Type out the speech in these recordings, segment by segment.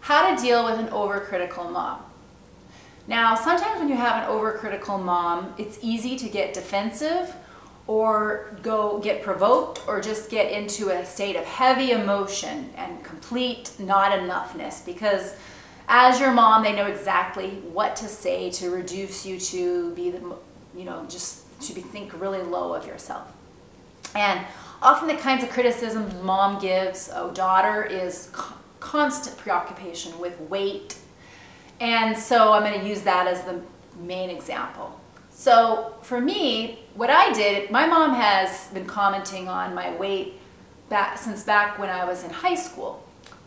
How to deal with an overcritical mom. Now, sometimes when you have an overcritical mom, it's easy to get defensive or get provoked or just get into a state of heavy emotion and complete not enoughness, because as your mom, they know exactly what to say to reduce you to be think really low of yourself. And often the kinds of criticisms mom gives a daughter is constant preoccupation with weight. And so I'm going to use that as the main example. So for me, what I did, my mom has been commenting on my weight since back when I was in high school.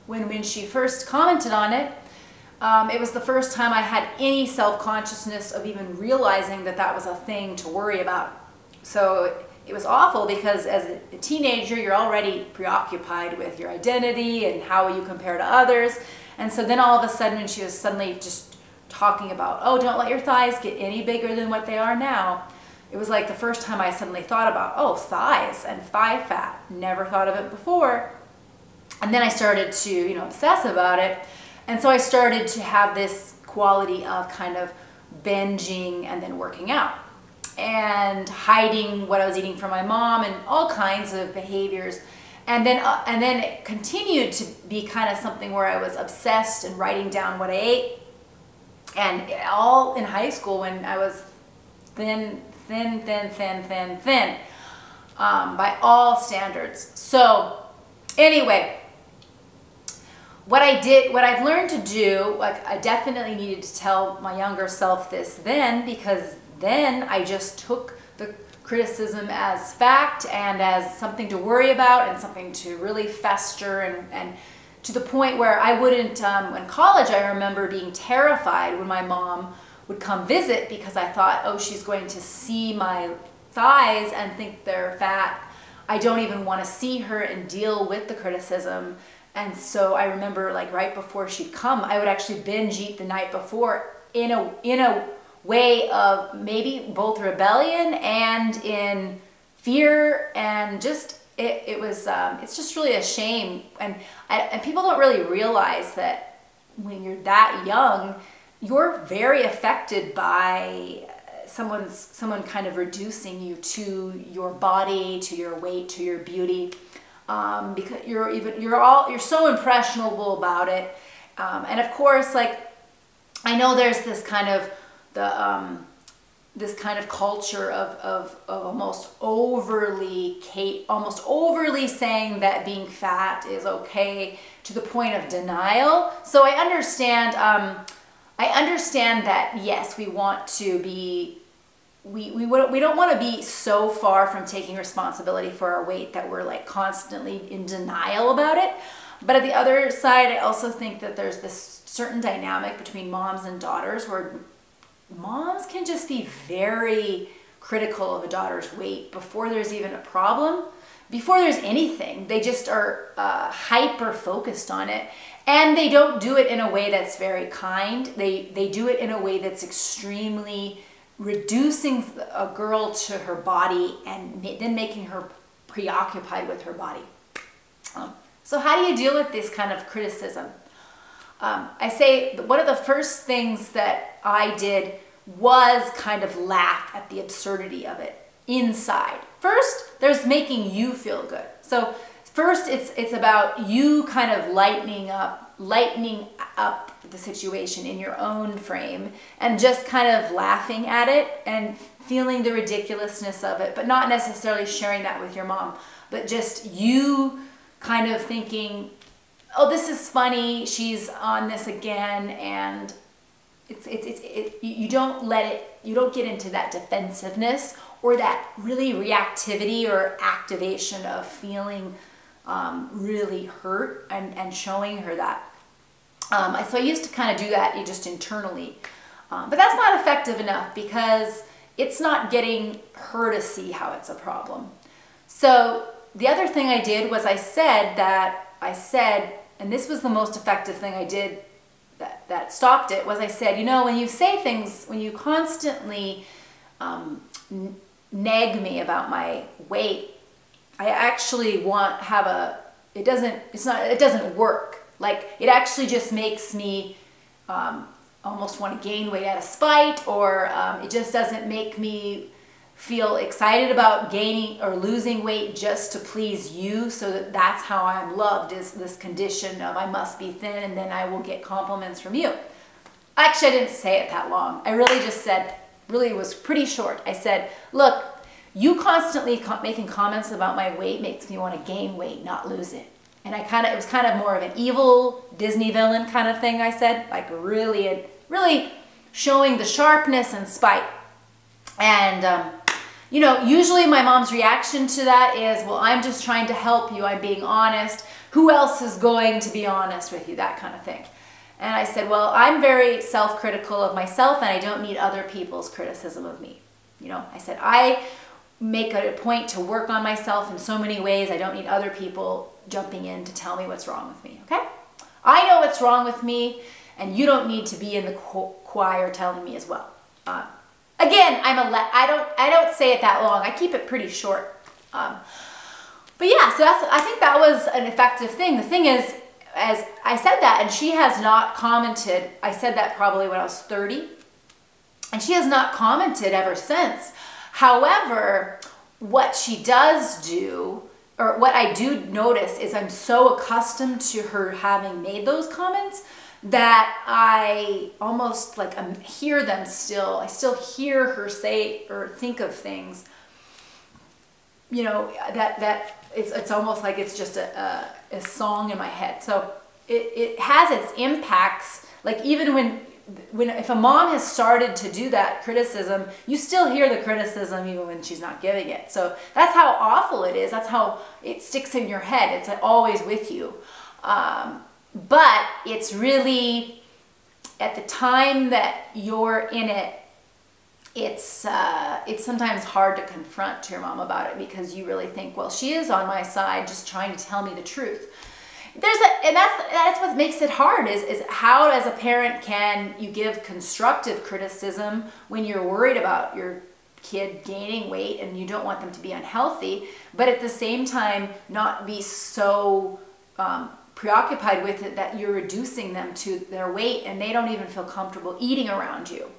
When she first commented on it, it was the first time I had any self-consciousness of even realizing that that was a thing to worry about. So it was awful, because as a teenager, you're already preoccupied with your identity and how you compare to others. And so then all of a sudden, when she was suddenly just talking about, oh, don't let your thighs get any bigger than what they are now, it was like the first time I suddenly thought about, oh, thighs and thigh fat. Never thought of it before. And then I started to, obsess about it. And so I started to have this quality of kind of binging and then working out and hiding what I was eating from my mom and all kinds of behaviors. And then it continued to be kind of something where I was obsessed and writing down what I ate. And all in high school, when I was thin, by all standards. So anyway, what I've learned to do, like, I definitely needed to tell my younger self this then, because then I just took the criticism as fact and as something to worry about and something to really fester, and to the point where I wouldn't, in college, I remember being terrified when my mom would come visit, because I thought, oh, she's going to see my thighs and think they're fat. I don't even want to see her and deal with the criticism. And so I remember, like, right before she'd come, I would actually binge eat the night before in a way of maybe both rebellion and in fear, and just it's just really a shame. And people don't really realize that when you're that young, you're very affected by someone kind of reducing you to your body, to your weight, to your beauty. Because you're so impressionable about it, and of course, like, I know there's this kind of culture of almost overly saying that being fat is okay, to the point of denial. So I understand that, yes, we want to be. We don't want to be so far from taking responsibility for our weight that we're, like, constantly in denial about it. But at the other side, I also think that there's this certain dynamic between moms and daughters, where moms can just be very critical of a daughter's weight before there's even a problem, before there's anything. They just are hyper focused on it. And they don't do it in a way that's very kind. They do it in a way that's extremely reducing a girl to her body and then making her preoccupied with her body. So how do you deal with this kind of criticism? I say one of the first things that I did was kind of laugh at the absurdity of it inside. First, there's making you feel good. So first, it's about you kind of lightening up the situation in your own frame, and just kind of laughing at it and feeling the ridiculousness of it, but not necessarily sharing that with your mom, but just you kind of thinking, oh, this is funny, she's on this again. And you don't get into that defensiveness or that really reactivity or activation of feeling really hurt and showing her that. So I used to kind of do that just internally. But that's not effective enough, because it's not getting her to see how it's a problem. So the other thing I did was I said, and this was the most effective thing I did that stopped it, was I said, when you say things, when you constantly nag me about my weight, I actually it doesn't work. Like, it actually just makes me almost want to gain weight out of spite, or it just doesn't make me feel excited about gaining or losing weight just to please you, so that's how I'm loved, is this condition of I must be thin and then I will get compliments from you. Actually, I didn't say it that long. I really just said, really was pretty short. I said, look, you constantly making comments about my weight makes me want to gain weight, not lose it. And it was kind of more of an evil Disney villain kind of thing I said, like really showing the sharpness and spite. And, you know, usually my mom's reaction to that is, well, I'm just trying to help you. I'm being honest. Who else is going to be honest with you? That kind of thing. And I said, well, I'm very self-critical of myself, and I don't need other people's criticism of me. You know, I said, I make a point to work on myself in so many ways. I don't need other people jumping in to tell me what's wrong with me, okay? I know what's wrong with me, and you don't need to be in the choir telling me as well. Again, I don't say it that long. I keep it pretty short. But yeah, so I think that was an effective thing. The thing is, as I said that, and she has not commented. I said that probably when I was 30, and she has not commented ever since. However, what she does do, or what I do notice, is I'm so accustomed to her having made those comments that I almost like hear them still. I still hear her say or think of things, you know, that it's almost like it's just a song in my head. So it has its impacts. Like, even when if a mom has started to do that criticism, you still hear the criticism even when she's not giving it. So that's how awful it is. That's how it sticks in your head. It's always with you. But it's really, at the time that you're in it, it's sometimes hard to confront your mom about it, because you really think, well, she is on my side, just trying to tell me the truth. And that's what makes it hard, is how, as a parent, can you give constructive criticism when you're worried about your kid gaining weight and you don't want them to be unhealthy, but at the same time not be so preoccupied with it that you're reducing them to their weight and they don't even feel comfortable eating around you.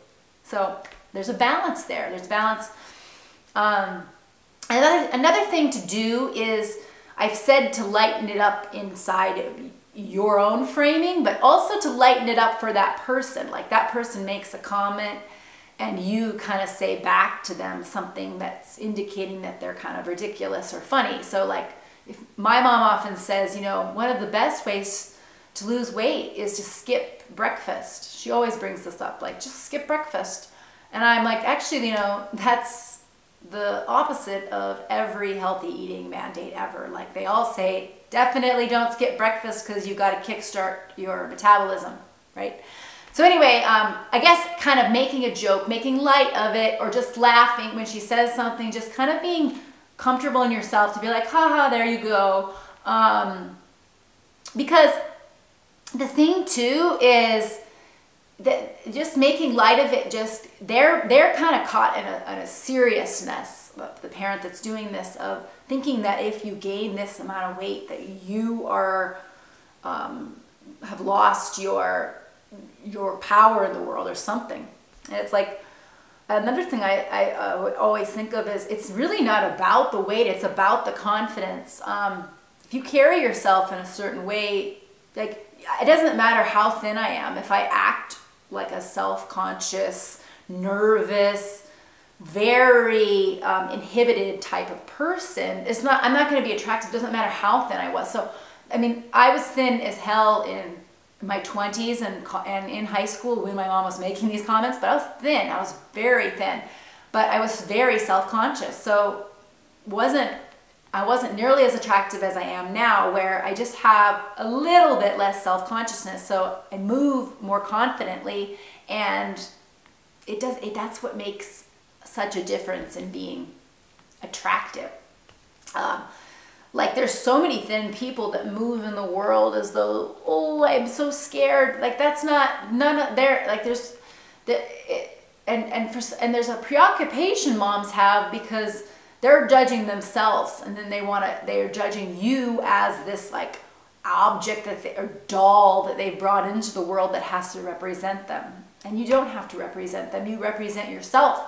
So there's a balance there. There's balance. Another thing to do is, I've said to lighten it up inside your own framing, but also to lighten it up for that person. Like, that person makes a comment and you kind of say back to them something that's indicating that they're kind of ridiculous or funny. So, like, if my mom often says, you know, one of the best ways to lose weight is to skip breakfast. She always brings this up, like, just skip breakfast. And I'm like, actually, you know, that's the opposite of every healthy eating mandate ever. Like, they all say, definitely don't skip breakfast because you got to kickstart your metabolism, right? So anyway, I guess kind of making a joke, making light of it, or just laughing when she says something, just kind of being comfortable in yourself to be like, haha, there you go. Because the thing too is that just making light of it, just they're kind of caught in a seriousness, the parent that's doing this, of thinking that if you gain this amount of weight that you are have lost your power in the world or something. And it's like, another thing I would always think of is, it's really not about the weight, it's about the confidence. If you carry yourself in a certain way, like, it doesn't matter how thin I am, if I act like a self-conscious, nervous, very inhibited type of person, I'm not going to be attractive. It doesn't matter how thin I was. So, I mean, I was thin as hell in my 20s and in high school when my mom was making these comments, but I was thin. I was very thin, but I was very self-conscious. So I wasn't nearly as attractive as I am now, where I just have a little bit less self-consciousness. So I move more confidently, and that's what makes such a difference in being attractive. Like, there's so many thin people that move in the world as though, oh, I'm so scared. Like, that's not, none of their, like, there's and there's a preoccupation moms have, because they're judging themselves, and then they're judging you as this, like, object or doll that they've brought into the world that has to represent them. And you don't have to represent them. You represent yourself.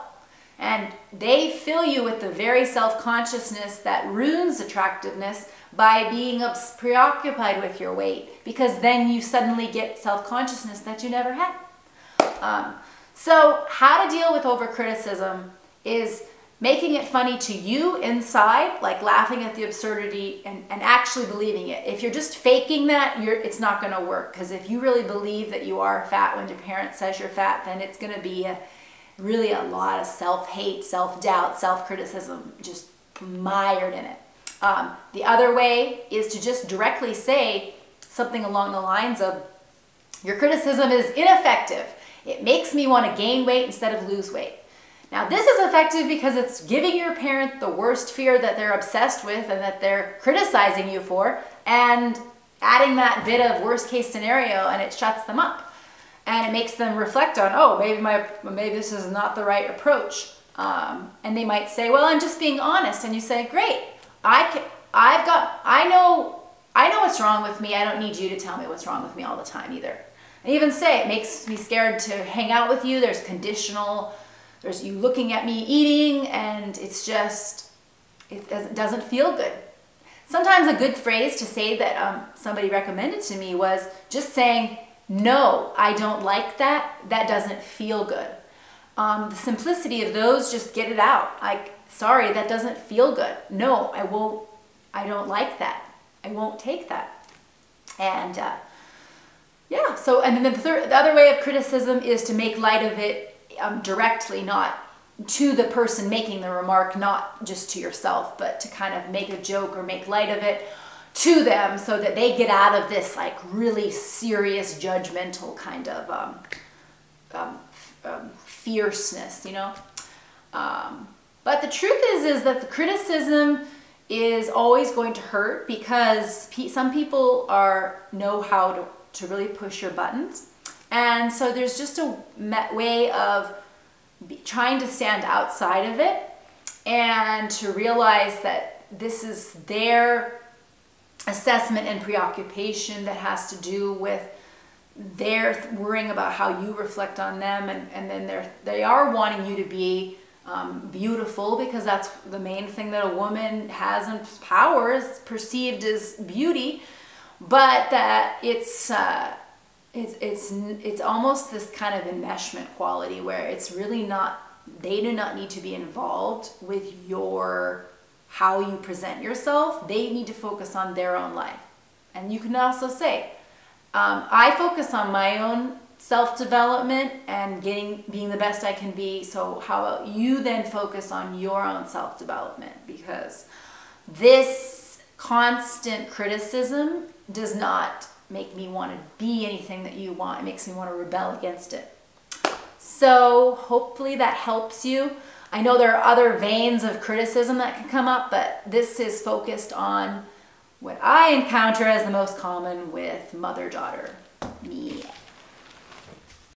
And they fill you with the very self-consciousness that ruins attractiveness by being preoccupied with your weight, because then you suddenly get self-consciousness that you never had. So how to deal with overcriticism is making it funny to you inside, like laughing at the absurdity and actually believing it. If you're just faking that, it's not going to work. Because if you really believe that you are fat when your parent says you're fat, then it's going to be really a lot of self-hate, self-doubt, self-criticism, just mired in it. The other way is to just directly say something along the lines of, your criticism is ineffective. It makes me want to gain weight instead of lose weight. Now, this is effective because it's giving your parent the worst fear that they're obsessed with and that they're criticizing you for, and adding that bit of worst case scenario, and it shuts them up. And it makes them reflect on, oh, maybe this is not the right approach. And they might say, well, I'm just being honest. And you say, great, I know what's wrong with me. I don't need you to tell me what's wrong with me all the time either. And even say, it makes me scared to hang out with you. There's conditional. There's you looking at me eating, and it's just, it doesn't feel good. Sometimes a good phrase to say that somebody recommended to me was just saying, no, I don't like that. That doesn't feel good. The simplicity of those, just get it out. Like, sorry, that doesn't feel good. No, I won't. I don't like that. I won't take that. And yeah, so, and then the other way of criticism is to make light of it directly, not to the person making the remark, not just to yourself, but to kind of make a joke or make light of it to them so that they get out of this like really serious judgmental kind of fierceness, you know. But the truth is that the criticism is always going to hurt, because some people know how to really push your buttons. And so there's just a way of trying to stand outside of it and to realize that this is their assessment and preoccupation that has to do with their worrying about how you reflect on them, and then they are wanting you to be beautiful, because that's the main thing that a woman has in power, is perceived as beauty, but that it's almost this kind of enmeshment quality where it's really not, they do not need to be involved with how you present yourself. They need to focus on their own life. And you can also say, I focus on my own self-development and being the best I can be, so how about you then focus on your own self-development, because this constant criticism does not make me want to be anything that you want. It makes me want to rebel against it. So hopefully that helps you. I know there are other veins of criticism that can come up, but this is focused on what I encounter as the most common with mother-daughter, me